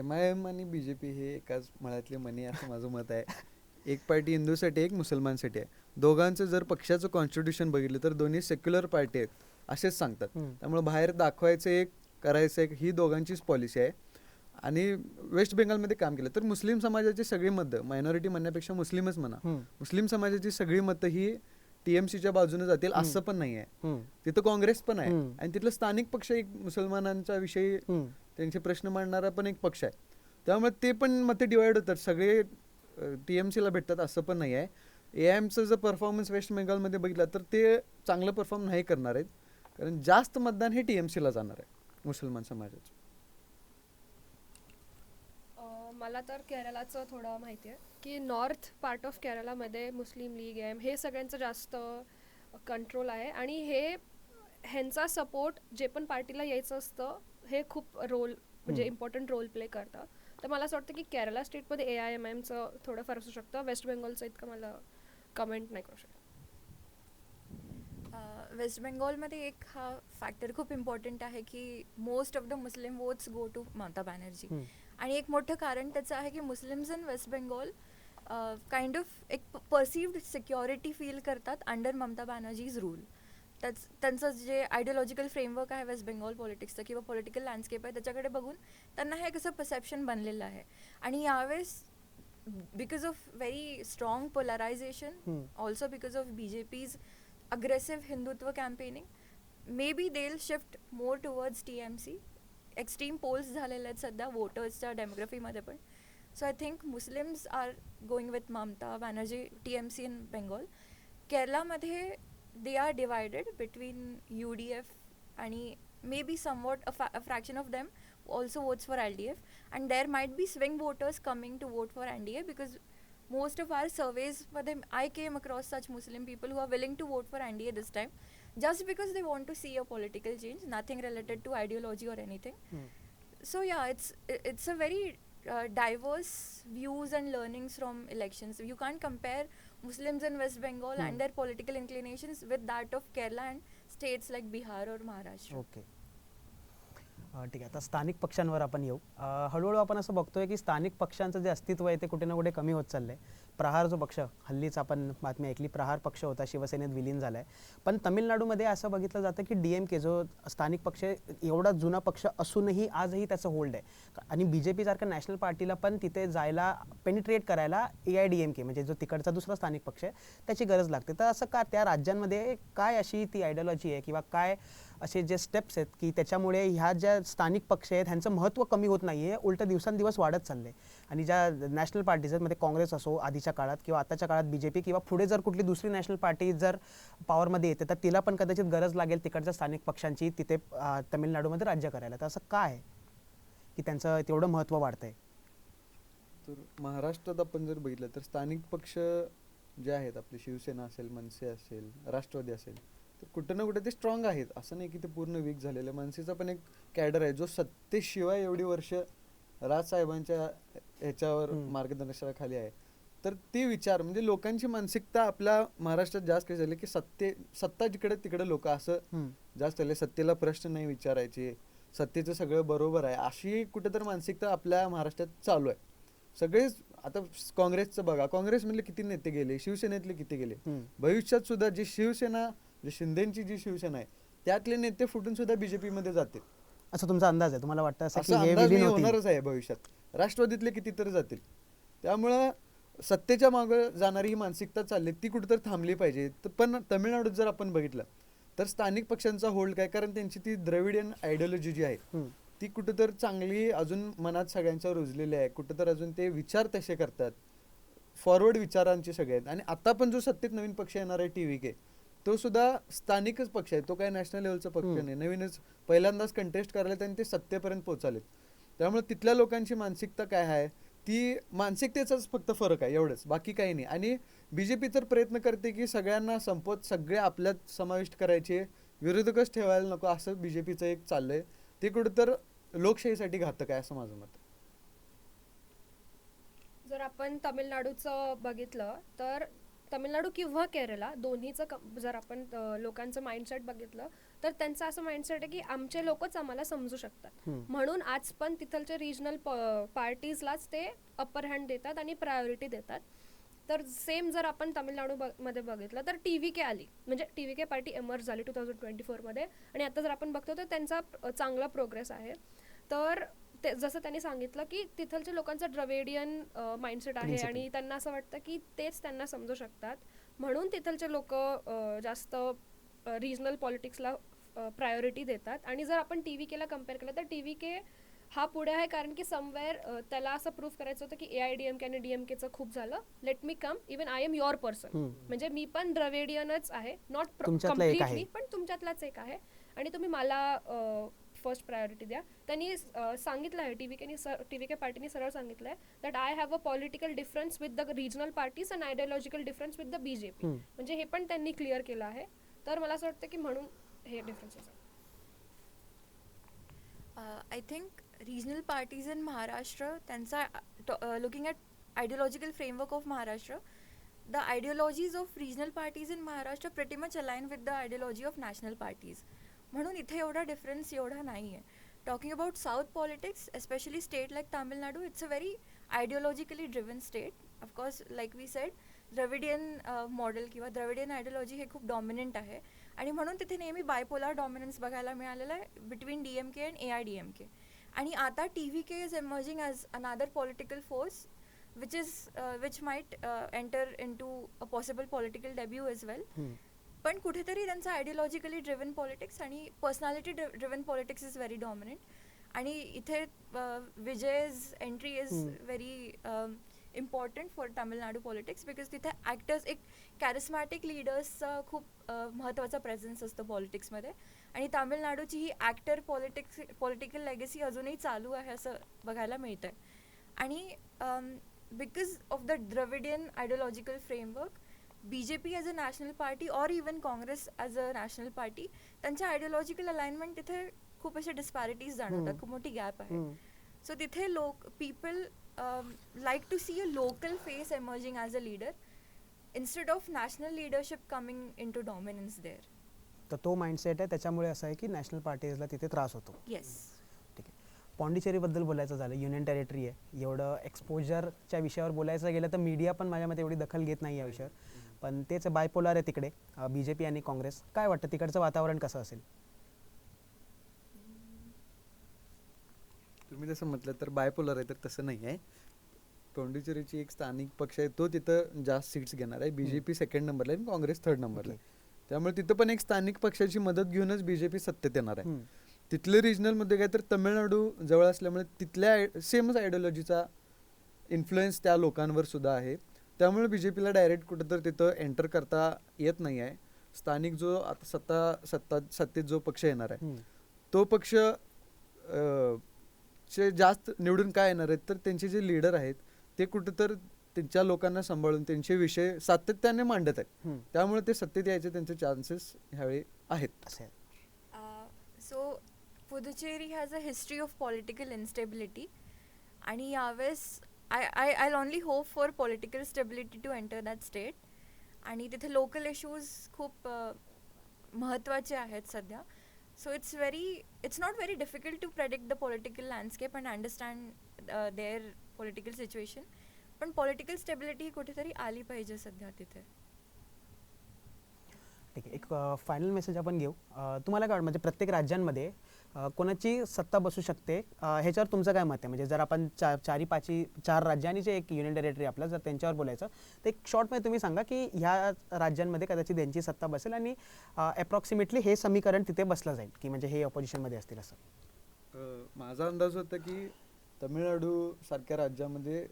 MIM आणि BJP हे एकाच मळ्यातले मणी असं माझं मत आहे. एक पार्टी हिंदूसाठी, एक मुसलमानसाठी आहे. दोघांचं जर पक्षाचं कॉन्स्टिट्यूशन बघितलं तर दोन्ही सेक्युलर पार्टी आहेत असेच सांगतात. त्यामुळे बाहेर दाखवायचं एक, करायचं एक, ही दोघांचीच पॉलिसी आहे. आणि वेस्ट बेंगॉलमध्ये काम केलं तर मुस्लिम समाजाची सगळी मतं, मायनॉरिटी म्हणण्यापेक्षा मुस्लिमच म्हणा, मुस्लिम समाजाची सगळी मतं ही TMCच्या बाजूने जातील असं पण नाही आहे. तिथं काँग्रेस पण आहे आणि तिथलं स्थानिक पक्ष एक मुसलमानांच्या विषयी त्यांचे प्रश्न मांडणारा पण एक पक्ष आहे. त्यामुळे ते पण मते डिवाइड होतात, सगळे TMCला भेटतात असं पण नाही आहे. AIMचं जर परफॉर्मन्स वेस्ट बेंगॉलमध्ये बघितला तर ते चांगलं परफॉर्म नाही करणार आहेत, कारण जास्त मतदान हे TMCला जाणार आहे मुसलमान समाजाचं. मला तर केरळाचं थोडं माहिती आहे की नॉर्थ पार्ट ऑफ केरळामध्ये मुस्लिम लीग आहे, हे सगळ्यांचं जास्त कंट्रोल आहे आणि ह्यांचा सपोर्ट जे पण पार्टीला यायचं असतं हे खूप म्हणजे इम्पॉर्टंट रोल प्ले करतं. तर मला असं वाटतं की केरळा स्टेटमध्ये AIMIMचं थोडं फार असू शकतं. वेस्ट बेंगॉलचं इतकं मला कमेंट नाही करू शकत. वेस्ट बेंगॉलमध्ये एक हा फॅक्टर खूप इम्पॉर्टंट आहे की most of the Muslim votes go to Mamata Banerjee. आणि एक मोठं कारण त्याचं आहे की Muslims in West Bengal kind of एक परसिव्ड सिक्युरिटी फील करतात अंडर ममता बॅनर्जीज रूल. त्यांचं जे आयडियोलॉजिकल फ्रेमवर्क आहे वेस्ट बेंगॉल पॉलिटिक्सचं किंवा पॉलिटिकल लँडस्केप आहे त्याच्याकडे बघून त्यांना हे कसं परसेप्शन बनलेलं आहे. आणि यावेळेस because of very strong polarization, also because of BJP's aggressive Hindutva campaigning, may be they will shift more towards TMC. Extreme polls झालेले आहेत सध्या वोटर्सच्या डेमोग्राफीमध्ये पण. So I think Muslims are going with Mamata Banerjee TMC in Bengal. केरळामध्ये they are divided between UDF आणि maybe somewhat a fraction of them also votes for LDF, and there might be swing voters coming to vote for NDA because most of our surveys I came across such Muslim people who are willing to vote for NDA this time just because they want to see a political change, nothing related to ideology or anything. So yeah, it's a very diverse views and learnings from elections. You can't compare Muslims in West Bengal and their political inclinations with that of Kerala and states like Bihar or Maharashtra. Okay, ठीक आहे. आता स्थानिक पक्षांवर आपण येऊ. हळूहळू आपण असं बघतोय की स्थानिक पक्षांचं जे अस्तित्व आहे ते कुठे ना कुठे कमी होत चाललंय. प्रहार जो पक्ष, हल्लीच आपण बातमी ऐकली, प्रहार पक्ष होता, शिवसेनेत विलीन झालाय. पण तमिळनाडूमध्ये असं बघितलं जातं की DMK जो स्थानिक पक्ष एवढा जुना पक्ष असूनही आजही त्याचं होल्ड आहे. आणि BJP सारख्या नॅशनल पार्टीला पण तिथे जायला, पेनिट्रेट करायला AIDMK म्हणजे जो तिकडचा दुसरा स्थानिक पक्ष आहे त्याची गरज लागते. तर असं का त्या राज्यांमध्ये काय अशी ती आयडियोलॉजी आहे किंवा काय असे जे स्टेप्स आहेत की त्याच्यामुळे ह्या ज्या स्थानिक पक्ष आहेत ह्यांचं महत्त्व कमी होत नाही आहे, उलट दिवसांदिवस वाढत चाललं आहे? आणि ज्या नॅशनल पार्टीज आहेत, म्हणजे काँग्रेस असो आधीच्या काळात किंवा आताच्या काळात BJP किंवा पुढे जर कुठली दुसरी नॅशनल पार्टी जर पॉवरमध्ये येते तर तिला पण कदाचित गरज लागेल तिकडच्या स्थानिक पक्षांची तिथे तमिळनाडूमध्ये राज्य करायला. तर असं काय आहे की त्यांचं तेवढं महत्त्व वाढतंय? तर महाराष्ट्रात आपण जर बघितलं तर स्थानिक पक्ष जे आहेत, आपली शिवसेना असेल, मनसे असेल, राष्ट्रवादी असेल, तर कुठं ना कुठे ते स्ट्रॉंग आहेत. असं नाही की ते पूर्ण वीक झालेलं आहे. मनसेचा पण एक कॅडर आहे जो सत्तेशिवाय एवढी वर्ष राजसाहेबांच्या ह्याच्यावर मार्गदर्शनाखाली आहे. तर ते विचार म्हणजे लोकांची मानसिकता आपल्या महाराष्ट्रात जास्त काय झाली की सत्ता जिकडे तिकडे लोक असं जास्त झाले, सत्तेला प्रश्न नाही विचारायचे, सत्तेचं सगळं बरोबर आहे अशी कुठेतरी मानसिकता आपल्या महाराष्ट्रात चालू आहे. सगळेच आता काँग्रेसचं बघा, काँग्रेसमधले किती नेते गेले, शिवसेनेतले किती गेले, भविष्यात सुद्धा जी शिवसेना, जी शिंदेची जी शिवसेना आहे त्यातले नेते फुटून सुद्धा BJP मध्ये जातील असं तुमचा अंदाज आहे? तुम्हाला वाटतं असं असा अंदाज नाही होणारच आहे भविष्यात. राष्ट्रवादीतले कितीतरी जातील. त्यामुळं सत्तेच्या मागे जाणारी ही मानसिकता चालली, ती कुठेतरी थांबली पाहिजे. पण तमिळनाडूत जर आपण बघितलं तर स्थानिक पक्षांचा होल्ड काय, कारण त्यांची ती द्रविडियन आयडियोलॉजी जी आहे ती कुठेतरी चांगली अजून मनात सगळ्यांच्या रुजलेली आहे. कुठेतरी अजून ते विचार तसे करतात, फॉरवर्ड विचारांचे सगळे आहेत. आणि आता पण जो सत्तेत नवीन पक्ष येणार आहे TVK, तो सुद्धा स्थानिकच पक्ष आहे, तो काय नॅशनल लेवलचा पक्ष नाही, नवीनच पहिल्यांदाच कंटेस्ट करायला आणि ते सत्तेपर्यंत पोहोचालेत. त्यामुळे तिथल्या लोकांची मानसिकता काय आहे, ती मानसिकतेचाच फक्त फरक आहे, एवढंच, बाकी काही नाही. आणि BJP तर प्रयत्न करते की सगळ्यांना संपवत, सगळे आपल्यात समाविष्ट करायचे, विरोधकच ठेवायला नको असं बीजेपीचं एक चाललंय. ते कुठं तर लोकशाहीसाठी घातक आहे असं माझं मत. जर आपण तामिळनाडूचं बघितलं तर तामिळनाडू किंवा केरला दोन्हीचं जर आपण लोकांचं माइंडसेट बघितलं तर त्यांचं असं माइंडसेट आहे की आमचे लोकच आम्हाला समजू शकतात, म्हणून आज पण तिथलच्या रिजनल पार्टीजलाच ते अप्पर हँड देतात आणि प्रायोरिटी देतात. तर सेम जर आपण तामिळनाडू मध्ये बघितलं तर TVK आली, म्हणजे TVK पार्टी एमर्ज झाली 2024मध्ये, आणि आता जर आपण बघतो तर त्यांचा चांगला प्रोग्रेस आहे. तर ते जसं त्यांनी सांगितलं की तिथलच्या लोकांचा द्रविडियन माइंडसेट आहे आणि त्यांना असं वाटतं की तेच त्यांना समजू शकतात, म्हणून तिथलचे लोक जास्त रिजनल पॉलिटिक्सला प्रायोरिटी देतात. आणि जर आपण TVKला कम्पेअर केलं तर TVK हा पुढे आहे, कारण की समवेअर त्याला असं प्रूव्ह करायचं होतं की AIDMK आणि DMKचं खूप झालं, let me come, even I am your person, म्हणजे मी पण द्रविडियनच आहे, नॉट कम्प्लिटली पण तुमच्यातलाच एक आहे, आणि तुम्ही मला फर्स्ट प्रायोरिटी द्या. त्यांनी सांगितलं आहे, TVK पार्टीने सरळ सांगितलं आहे that I have a political difference with the regional parties and ideological difference with the BJP, म्हणजे हे पण त्यांनी क्लिअर केलं आहे. तर मला असं वाटतं की म्हणून हे डिफरन्सेस आहे. I think regional parties in Maharashtra, त्यांचा looking at ideological framework of Maharashtra, the ideologies of regional parties in Maharashtra pretty much align with the ideology of national parties. म्हणून इथे एवढा डिफरन्स एवढा नाही आहे. Talking about South politics, especially state like Tamil Nadu, it's a very ideologically driven state. Of course, like we said, Dravidian model किंवा Dravidian ideology हे खूप dominant आहे, आणि म्हणून तिथे नेहमी बायपोलर डॉमिनन्स बघायला मिळालेला आहे बिटवीन DMK अँड AIDMK. आणि आता TVK is emerging as another political force which might enter into a possible political debut as well. पण कुठेतरी त्यांचं आयडियोलॉजिकली ड्रिव्हन पॉलिटिक्स आणि personality driven politics is very dominant. आणि इथे Vijay's entry is very important for Tamil Nadu politics, because तिथे actors, एक charismatic लीडर्सचा खूप महत्त्वाचा प्रेझेन्स असतो पॉलिटिक्समध्ये, आणि तामिळनाडूची ही ॲक्टर पॉलिटिकल लेगसी अजूनही चालू आहे असं बघायला मिळतं आहे. आणि because of the Dravidian ideological framework, BJP as a national party or even Congress as a national party, त्यांच्या आयडियोलॉजिकल अलाइनमेंट तिथे खूप अशा डिस्पॅरिटीज जाणवतात, खूप मोठी गॅप आहे. सो तिथे people like to see a local face emerging as a leader instead of national leadership coming into dominance there. तर तो माइंडसेट आहे, त्याच्यामुळे असं आहे की नॅशनल पार्टीजला तिथे त्रास होतो. Yes. ठीक आहे. पॉंडिचेरीबद्दल बोलायचं झालं, युनियन टेरिटरी आहे, एवढं एक्सपोजरच्या विषयावर बोलायचं गेलं तर मीडिया पण माझ्या मते एवढी दखल घेत नाही या विषयावर, पण तेच बायपोलर आहे तिकडे, BJP आणि काँग्रेस. काय वाटतं तिकडचं वातावरण कसं असेल? तुम्ही जसं म्हटलं तर बायपोलर आहे, तर तसं नाही आहे. पॉंडिचेरीची एक स्थानिक पक्ष आहे, तो तिथं जास्त सीट्स घेणार आहे. BJP सेकंड नंबरला आहे आणि काँग्रेस थर्ड नंबरला आहे. त्यामुळे तिथं पण एक स्थानिक पक्षाची मदत घेऊनच BJP सत्तेत येणार आहे. तिथले रिजनलमध्ये काय तर तमिळनाडू जवळ असल्यामुळे तिथल्या सेमच आयडियोलॉजीचा इन्फ्लुएन्स त्या लोकांवर सुद्धा आहे. त्यामुळे BJPला डायरेक्ट कुठं तर तिथं एंटर करता येत नाही आहे. स्थानिक जो आता सत्तेत जो पक्ष येणार आहे, तो पक्ष चे जास्त निवडून काय येणार आहेत, तर त्यांचे जे लीडर आहेत ते कुठं तर त्यांच्या लोकांना सांभाळून त्यांचे विषय सातत्याने मांडत आहेत. त्यामुळे ते सत्तेत यायचे त्यांचे चान्सेस ह्यावेळी आहेत. So Puducherry has a history of political instability, आणि यावेळेस I only hope for political stability to enter that state. आणि तिथे लोकल इश्यूज खूप महत्त्वाचे आहेत सध्या. So it's not very difficult to predict the political landscape and understand their political situation. पण political stability कुठेतरी आली पाहिजे सध्या तिथे. ठीक आहे. एक फायनल मेसेज आपण घेऊ. तुम्हाला काय वाटतं, म्हणजे प्रत्येक राज्यांमध्ये कोणाची सत्ता बसू शकते, ह्याच्यावर तुमचं काय मत आहे? म्हणजे जर आपण चार राज्यांनी जे एक युनियन टेरिटरी आपलं, जर त्यांच्यावर बोलायचं तर एक शॉर्टमध्ये तुम्ही सांगा की ह्या राज्यांमध्ये कदाचित त्यांची सत्ता बसेल आणि अप्रॉक्सिमेटली हे समीकरण तिथे बसलं जाईल, की म्हणजे हे ऑपोजिशनमध्ये असतील असं. माझा अंदाज होता की तमिळनाडू सारख्या राज्यामध्ये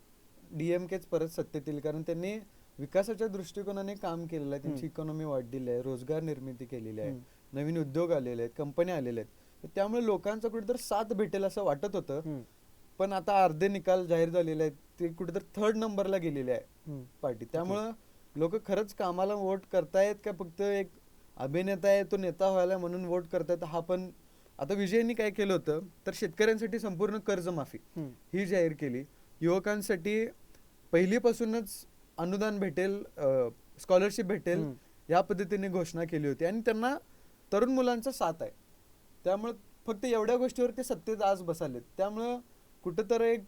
DMKच परत सत्तेत येईल, कारण त्यांनी विकासाच्या दृष्टिकोनाने काम केलेलं आहे. त्यांची इकॉनॉमी वाढलेली आहे, रोजगार निर्मिती केलेली आहे, नवीन उद्योग आलेले आहेत, कंपन्या आलेल्या आहेत. त्यामुळे लोकांचं कुठेतरी साथ भेटेल असं वाटत होतं. पण आता अर्धे निकाल जाहीर झालेले आहेत, ते कुठेतरी थर्ड नंबरला गेलेले आहे पार्टी. त्यामुळं लोक खरंच कामाला वोट करतायत का फक्त एक अभिनेता आहे तो नेता व्हायला म्हणून वोट करतात हा पण. आता विजयनी काय केलं होतं तर शेतकऱ्यांसाठी संपूर्ण कर्जमाफी ही जाहीर केली. युवकांसाठी पहिलीपासूनच अनुदान भेटेल, स्कॉलरशिप भेटेल या पद्धतीने घोषणा केली होती आणि त्यांना तरुण मुलांचा साथ आहे. त्यामुळे फक्त एवढ्या गोष्टीवर ते सत्तेत आज बसालेत. त्यामुळं कुठंतरी एक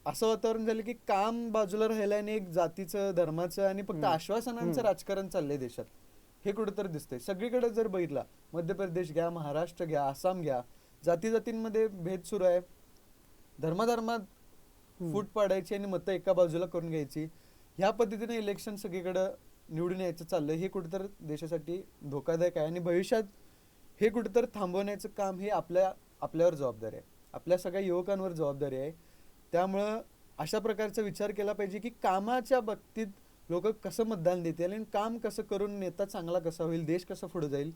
असं वातावरण झालं की काम बाजूला राहिलं आणि एक जातीचं धर्माचं आणि फक्त आश्वासनांचं राजकारण चाललंय देशात, हे कुठंतरी दिसतंय. सगळीकडे जर बघितला, मध्य प्रदेश घ्या, महाराष्ट्र घ्या, आसाम घ्या, जाती जातींमध्ये भेद सुरू आहे. धर्माधर्मात फूट पाडायची आणि मतं एका बाजूला करून घ्यायची, ह्या पद्धतीने इलेक्शन सगळीकडं निवडून यायचं चाललंय. हे कुठेतरी देशासाठी धोकादायक आहे आणि भविष्यात हे कुठेतरी थांबवण्याचं काम हे आपल्यावर जबाबदारी आहे, आपल्या सगळ्या युवकांवर जबाबदारी आहे. त्यामुळं अशा प्रकारचा विचार केला पाहिजे की कामाच्या बाबतीत लोक कसं मतदान देतील आणि काम कसं करून नेता चांगला कसा होईल, देश कसा पुढे जाईल,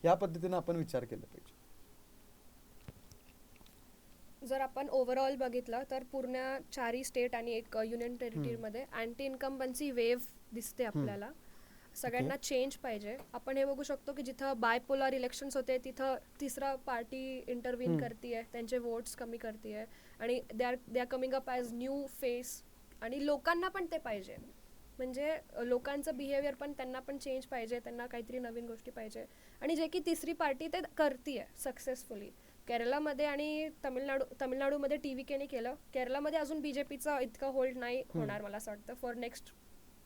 या पद्धतीने आपण विचार केला पाहिजे. जर आपण ओव्हरऑल बघितलं तर पूर्ण 4 स्टेट आणि एक युनियन टेरिटरीमध्ये अँटी इन्कम्बन्सी वेव्ह दिसते आपल्याला. सगळ्यांना चेंज पाहिजे. आपण हे बघू शकतो की जिथं बायपोलर इलेक्शन्स होते तिथं तिसरा पार्टी इंटरव्हीन करते, त्यांचे वोट्स कमी करते आणि they are coming up as new face. आणि लोकांना पण ते पाहिजे, म्हणजे लोकांचं बिहेवियर पण त्यांना पण चेंज पाहिजे, त्यांना काहीतरी नवीन गोष्टी पाहिजे. आणि जे की तिसरी पार्टी ते करते सक्सेसफुली. केरळमध्ये आणि तमिळनाडूमध्ये TVKने केलं. केरळमध्ये अजून BJPचा इतका होल्ड नाही होणार मला असं वाटतं फॉर नेक्स्ट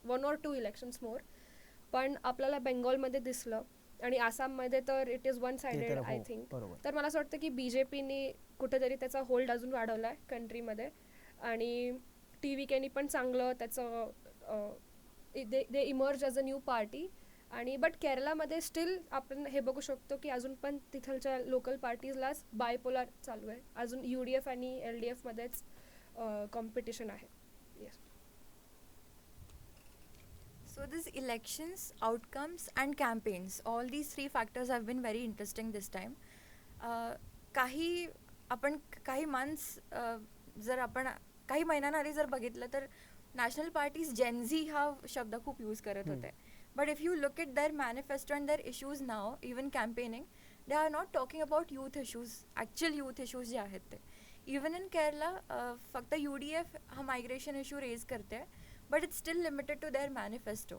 1 or 2 इलेक्शन्स मोर. पण आपल्याला बेंगॉलमध्ये दिसलं आणि आसाममध्ये तर it is one sided I think. तर मला असं वाटतं की BJPनी कुठेतरी त्याचा होल्ड अजून वाढवला आहे कंट्रीमध्ये आणि TVKनी पण चांगलं त्याचं they emerge as a new party. आणि बट केरळमध्ये स्टील आपण हे बघू शकतो की अजून पण तिथलच्या लोकल पार्टीजलाच बायपोलर चालू आहे. अजून UDF आणि LDF मध्येच कॉम्पिटिशन आहे. Yes. So these elections, outcomes and campaigns, all these 3 factors have been very interesting this time. काही months जर आपण काही महिन्यांआधी जर बघितलं तर नॅशनल पार्टीज जेनझी हा शब्द खूप यूज करत होते. But if you look at their manifesto and their issues now, even campaigning, they are not talking about youth issues, actual youth issues जे आहेत ते. इवन इन केरला फक्त UDF हा मायग्रेशन इश्यू रेज करते, but it's still limited to their manifesto.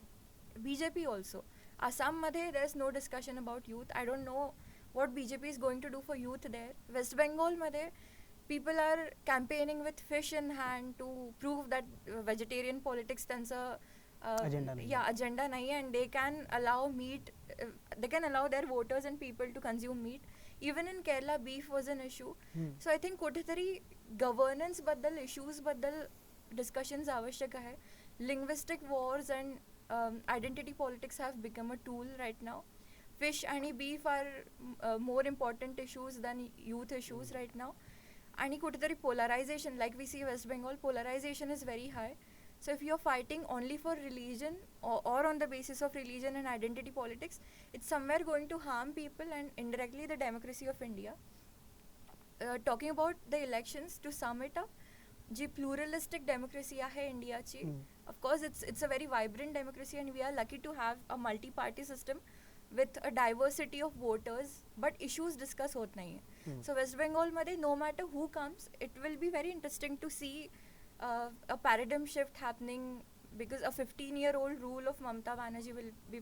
BJP also. Assam-मध्ये there is no discussion about youth. I don't know what BJP is going to do for youth there. West Bengal-मध्ये people are campaigning with fish in hand to prove that vegetarian politics त्यांचं agenda नाही आहे and they can allow meat, they can allow their voters and people to consume meat. Even in Kerala, beef was an issue. So I think कुठेतरी governance बद्दल, issues बद्दल discussions आवश्यक आहे. Linguistic wars and identity politics have become a tool right now. Fish and beef are more important issues than youth issues right now. And kutatari polarization, like we see West Bengal, polarization is very high. So if you're fighting only for religion or on the basis of religion and identity politics, it's somewhere going to harm people and indirectly the democracy of India. Talking about the elections, to sum it up, G pluralistic democracy आहे इंडियाची, of course it's a very vibrant democracy and we are lucky to have a multi-party system with a diversity of voters, but issues discuss होत नाही आहे. So West Bengal मध्ये no matter who comes, it will be very interesting to see a paradigm shift happening, because a 15-year-old rule of Mamata Banerjee will be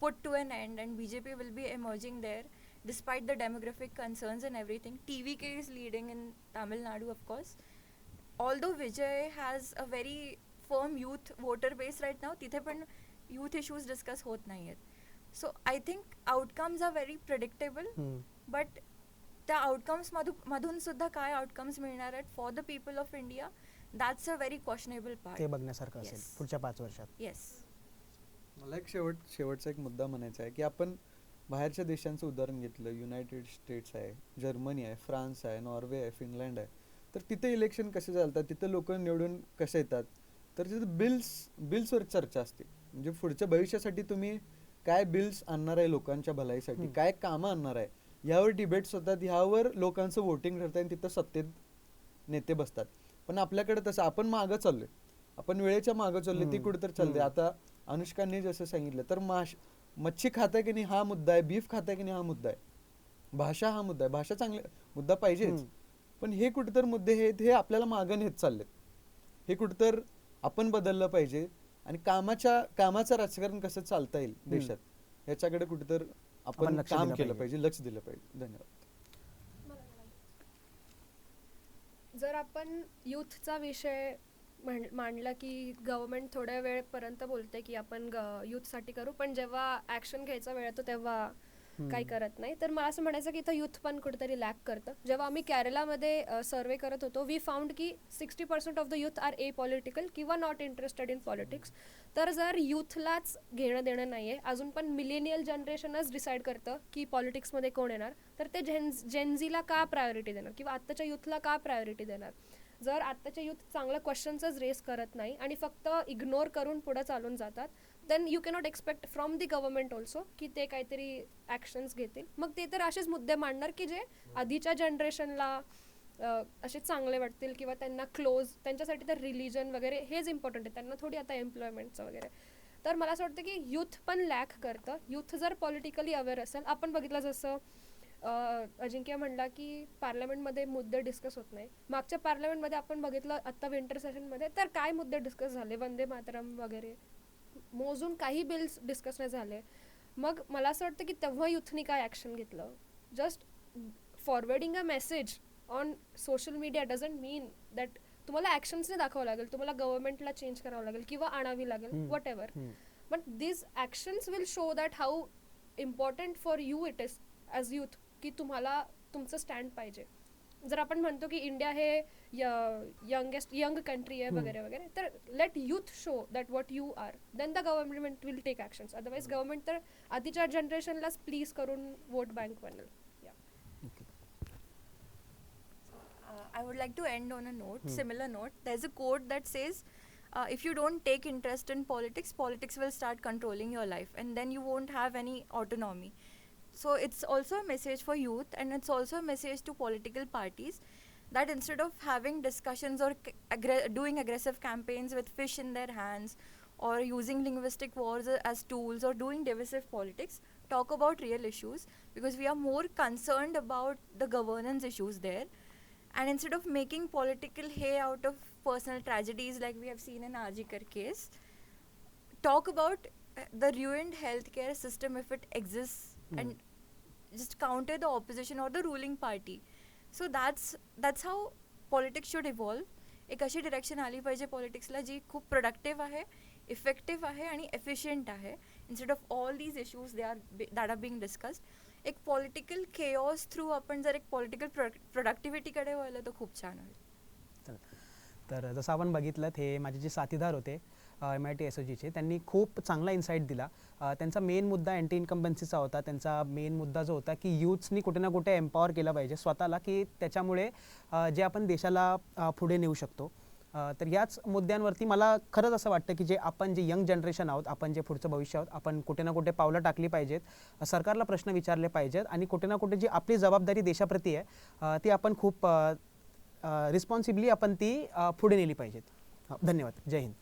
put to an end and BJP will be emerging there despite the demographic concerns and everything. TVK is leading in Tamil Nadu, of course. Although Vijay has a very firm youth voter base right now, तिथे पण youth issues discuss होत नाही आहेत. So I think outcomes are very predictable, but त्या outcomes मधून सुद्धा काय outcomes मिळणार आहेत for the people of India, that's a very questionable part. ते बघण्यासारखं असेल पुढच्या 5 वर्षात. Yes. मला एक शेवटचा एक मुद्दा म्हणायचा आहे की आपण बाहेरच्या देशांचं उदाहरण घेतलं, युनायटेड स्टेट्स आहे, जर्मनी आहे, फ्रान्स आहे, नॉर्वे आहे, फिनलँड आहे, तर तिथे इलेक्शन कसे चालतात, तिथे लोक निवडून कसे येतात, तर तिथे बिल्सवर चर्चा असते. म्हणजे पुढच्या भविष्यासाठी तुम्ही काय बिल्स आणणार आहे, लोकांच्या भलाईसाठी काय कामं आणणार आहे, यावर डिबेट्स होतात, ह्यावर लोकांचं वोटिंग ठरतं आणि तिथं सत्तेत नेते बसतात. पण आपल्याकडे तसं आपण मागं चाललोय, आपण वेळेच्या मागं चाललोय, ती कुठेतरी चालते. आता अनुष्कांनी जसं सांगितलं तर मच्छी खाताय की नाही हा मुद्दा आहे, बीफ खाताय की नाही हा मुद्दा आहे, भाषा हा मुद्दा आहे. भाषा चांगले मुद्दा पाहिजेच, पण हे कुठेतर मुद्दे हे आपल्याला मागं नेत चाललेत. हे कुठेतर आपण बदललं पाहिजे आणि कामाचं राजकारण कसं चालता येईल देशात याच्याकडे कुठेतर आपण लक्ष काम दिलं केलं पाहिजे. पाहिजे, लक्ष दिलं पाहिजे. धन्यवाद. जर आपण यूथचा विषय मांडला की गव्हर्नमेंट थोड्या वेळपर्यंत बोलते की आपण यूथसाठी करू, पण जेव्हा ॲक्शन घ्यायचा वेळ येतो तेव्हा काही करत नाही. तर मला असं म्हणायचं की इथं यूथ पण कुठेतरी लॅक करतं. जेव्हा आम्ही केरलामध्ये सर्वे करत होतो, वी फाउंड की 60% of the youth are apolitical किंवा नॉट इंटरेस्टेड इन पॉलिटिक्स. तर जर यूथलाच घेणं देणं नाही आहे, अजून पण मिलेनियल जनरेशनच डिसाईड करतं की पॉलिटिक्समध्ये कोण येणार, तर ते जेनझीला का प्रायोरिटी देणार किंवा आत्ताच्या यूथला का प्रायोरिटी देणार. जर आत्ताचे यूथ चांगलं क्वेश्चन्सच रेस करत नाही आणि फक्त इग्नोर करून पुढे चालून जातात, then you cannot expect from the government also की ते काहीतरी ॲक्शन्स घेतील. मग ते तर असेच मुद्दे मांडणार की जे आधीच्या जनरेशनला असे चांगले वाटतील किंवा त्यांना क्लोज, त्यांच्यासाठी तर रिलिजन वगैरे हेच इम्पॉर्टंट आहे, त्यांना थोडी आता एम्प्लॉयमेंटचं वगैरे. तर मला असं वाटतं की यूथ पण लॅक करतं. यूथ जर पॉलिटिकली अवेअर असेल, आपण बघितलं जसं अजिंक्य म्हणला की पार्लमेंटमध्ये मुद्दे डिस्कस होत नाही. मागच्या पार्लमेंटमध्ये आपण बघितलं आत्ता विंटर सेशनमध्ये तर काय मुद्दे डिस्कस झाले, वंदे मातरम वगैरे मोजून काही बिल्स डिस्कस नाही झाले. मग मला असं वाटतं की तेव्हा युथनी काय ॲक्शन घेतलं. Just forwarding a message on social media doesn't mean that तुम्हाला ॲक्शन्सने दाखवावं लागेल, तुम्हाला गव्हर्नमेंटला चेंज करावं लागेल किंवा आणावी लागेल, what ever. But this actions will show that how important for you it is as youth की तुम्हाला तुमचं स्टँड पाहिजे. जर आपण म्हणतो की इंडिया हे यंग कंट्री आहे वगैरे वगैरे, तर let youth show that what you are, then the government will take actions. Otherwise government तर आधीच्या जनरेशनलाच प्लीज करून वोट बँक बनेल. I would like to end on a note, similar note. There's a quote that says, if you don't take interest in politics, politics will start controlling your life and then you won't have any autonomy. So it's also a message for youth, and it's also a message to political parties that instead of having discussions or doing aggressive campaigns with fish in their hands or using linguistic wars as tools or doing divisive politics, talk about real issues, because we are more concerned about the governance issues there. And instead of making political hay out of personal tragedies like we have seen in Arjikar case, talk about the ruined healthcare system if it exists, and just counter the opposition or the ruling party. So that's how politics should evolve. एक अशी direction आली पाहिजे पॉलिटिक्सला जी खूप productive आहे, effective आहे आणि efficient आहे. Instead of all these issues that are being discussed, एक पॉलिटिकल केओस थ्रू आपण जर एक पॉलिटिकल प्रोडक्टिव्हिटीकडे वळलं तर खूप छान होईल. तर जसं आपण बघितलं, हे माझे जे साथीदार होते MIT SOGचे, त्यांनी खूप चांगला इन्साईट दिला. त्यांचा मेन मुद्दा अँटी इन्कम्बन्सीचा होता. त्यांचा मेन मुद्दा जो होता की यूथ्सनी कुठे ना कुठे एम्पॉवर केलं पाहिजे स्वतःला, की त्याच्यामुळे जे आपण देशाला पुढे नेऊ शकतो. तर याच मुद्द्यांवरती मला खरंच असं वाटतं की आपण जे यंग जनरेशन आहोत, आपण जे पुढचं भविष्य आहोत, आपण कुठे ना कुठे पावलं टाकली पाहिजेत, सरकारला प्रश्न विचारले पाहिजेत आणि कुठे ना कुठे जी आपली जबाबदारी देशाप्रती आहे ती आपण खूप रिस्पॉन्सिबली आपण ती पुढे नेली पाहिजेत. धन्यवाद. जय हिंद.